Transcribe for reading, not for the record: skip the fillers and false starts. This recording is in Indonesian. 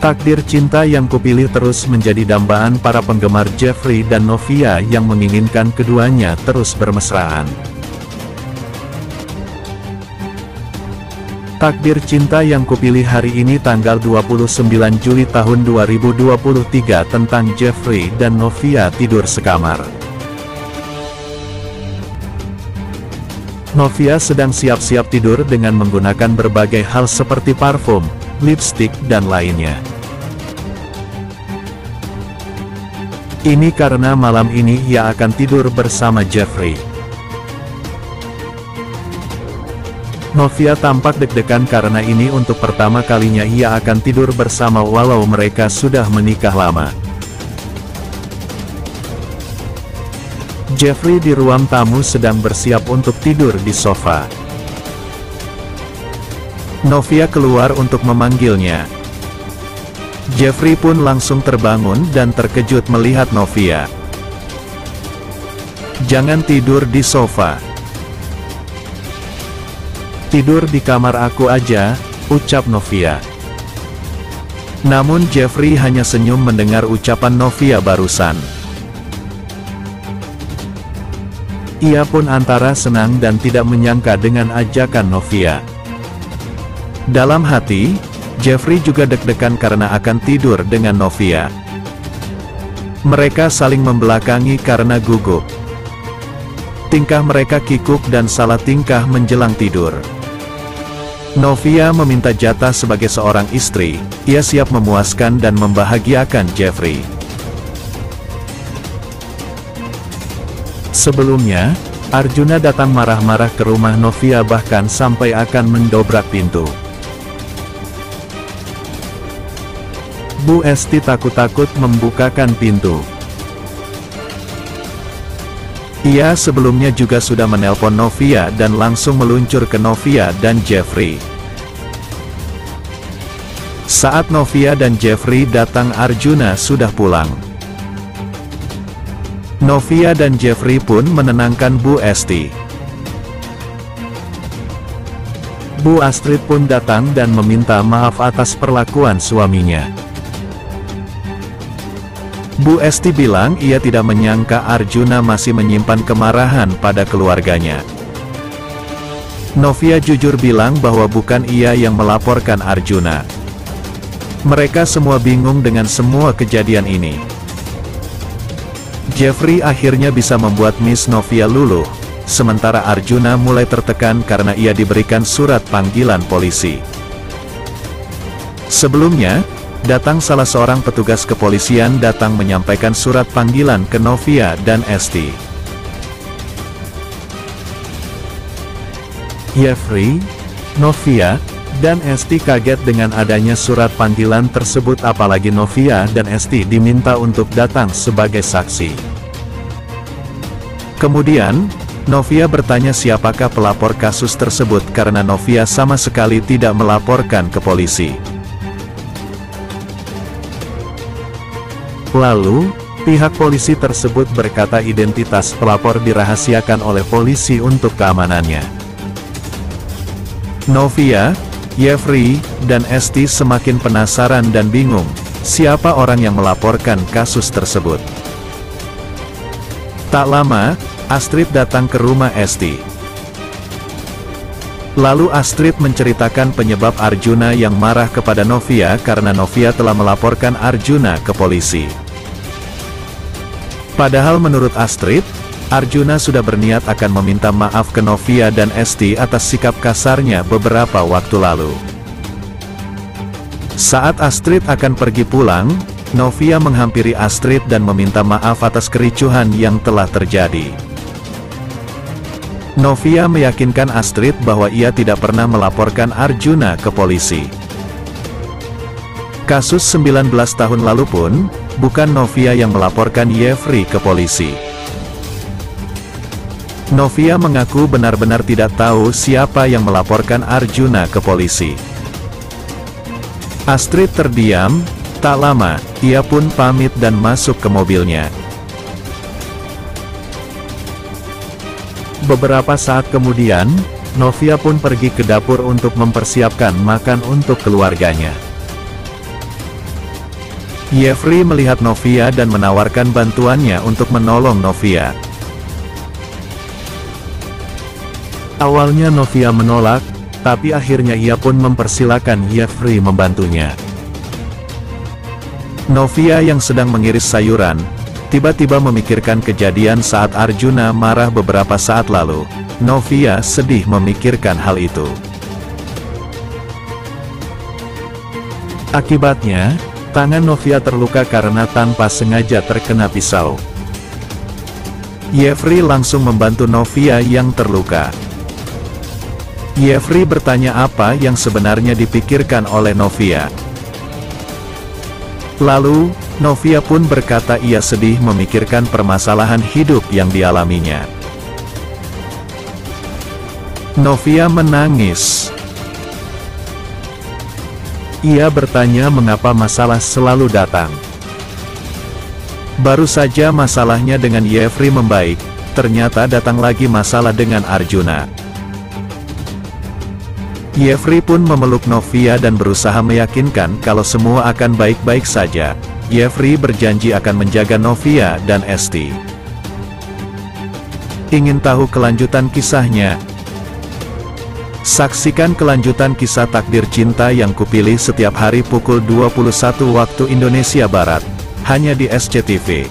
Takdir cinta yang kupilih terus menjadi dambaan para penggemar Jeffrey dan Novia yang menginginkan keduanya terus bermesraan. Takdir cinta yang kupilih hari ini tanggal 29 Juli tahun 2023 tentang Jeffrey dan Novia tidur sekamar. Novia sedang siap-siap tidur dengan menggunakan berbagai hal seperti parfum, lipstik, dan lainnya. Ini karena malam ini ia akan tidur bersama Jeffrey. Novia tampak deg-degan karena ini untuk pertama kalinya ia akan tidur bersama walau mereka sudah menikah lama. Jeffrey di ruang tamu sedang bersiap untuk tidur di sofa. Novia keluar untuk memanggilnya. Jeffrey pun langsung terbangun dan terkejut melihat Novia. "Jangan tidur di sofa. Tidur di kamar aku aja," ucap Novia. Namun Jeffrey hanya senyum mendengar ucapan Novia barusan. Ia pun antara senang dan tidak menyangka dengan ajakan Novia. Dalam hati, Jeffrey juga deg-degan karena akan tidur dengan Novia. Mereka saling membelakangi karena gugup. Tingkah mereka kikuk dan salah tingkah menjelang tidur. Novia meminta jatah sebagai seorang istri, ia siap memuaskan dan membahagiakan Jeffrey. Sebelumnya, Arjuna datang marah-marah ke rumah Novia bahkan sampai akan mendobrak pintu. Bu Esti takut-takut membukakan pintu. Ia sebelumnya juga sudah menelpon Novia dan langsung meluncur ke Novia dan Jeffrey. Saat Novia dan Jeffrey datang, Arjuna sudah pulang. Novia dan Jeffrey pun menenangkan Bu Esti. Bu Astrid pun datang dan meminta maaf atas perlakuan suaminya. Bu Esti bilang ia tidak menyangka Arjuna masih menyimpan kemarahan pada keluarganya. Novia jujur bilang bahwa bukan ia yang melaporkan Arjuna. Mereka semua bingung dengan semua kejadian ini. Jeffrey akhirnya bisa membuat Miss Novia luluh, sementara Arjuna mulai tertekan karena ia diberikan surat panggilan polisi. Sebelumnya, datang salah seorang petugas kepolisian datang menyampaikan surat panggilan ke Novia dan Esti. Jeffrey, Novia, dan Esti kaget dengan adanya surat panggilan tersebut, apalagi Novia dan Esti diminta untuk datang sebagai saksi. Kemudian, Novia bertanya siapakah pelapor kasus tersebut karena Novia sama sekali tidak melaporkan ke polisi. Lalu, pihak polisi tersebut berkata identitas pelapor dirahasiakan oleh polisi untuk keamanannya. Novia, Jeffrey, dan Esti semakin penasaran dan bingung, siapa orang yang melaporkan kasus tersebut. Tak lama, Astrid datang ke rumah Esti. Lalu Astrid menceritakan penyebab Arjuna yang marah kepada Novia karena Novia telah melaporkan Arjuna ke polisi. Padahal menurut Astrid, Arjuna sudah berniat akan meminta maaf ke Novia dan Esti atas sikap kasarnya beberapa waktu lalu. Saat Astrid akan pergi pulang, Novia menghampiri Astrid dan meminta maaf atas kericuhan yang telah terjadi. Novia meyakinkan Astrid bahwa ia tidak pernah melaporkan Arjuna ke polisi. Kasus 19 tahun lalu pun, bukan Novia yang melaporkan Jeffrey ke polisi. Novia mengaku benar-benar tidak tahu siapa yang melaporkan Arjuna ke polisi. Astrid terdiam, tak lama, ia pun pamit dan masuk ke mobilnya. Beberapa saat kemudian, Novia pun pergi ke dapur untuk mempersiapkan makan untuk keluarganya. Jeffrey melihat Novia dan menawarkan bantuannya untuk menolong Novia. Awalnya Novia menolak, tapi akhirnya ia pun mempersilakan Jeffrey membantunya. Novia yang sedang mengiris sayuran, tiba-tiba memikirkan kejadian saat Arjuna marah beberapa saat lalu. Novia sedih memikirkan hal itu. Akibatnya, tangan Novia terluka karena tanpa sengaja terkena pisau. Jeffrey langsung membantu Novia yang terluka. Jeffrey bertanya apa yang sebenarnya dipikirkan oleh Novia. Lalu, Novia pun berkata ia sedih memikirkan permasalahan hidup yang dialaminya. Novia menangis. Ia bertanya mengapa masalah selalu datang. Baru saja masalahnya dengan Jeffrey membaik, ternyata datang lagi masalah dengan Arjuna. Jeffrey pun memeluk Novia dan berusaha meyakinkan kalau semua akan baik-baik saja. Jeffrey berjanji akan menjaga Novia dan Esti. Ingin tahu kelanjutan kisahnya? Saksikan kelanjutan kisah Takdir Cinta Yang Kupilih setiap hari pukul 21 waktu Indonesia Barat, hanya di SCTV.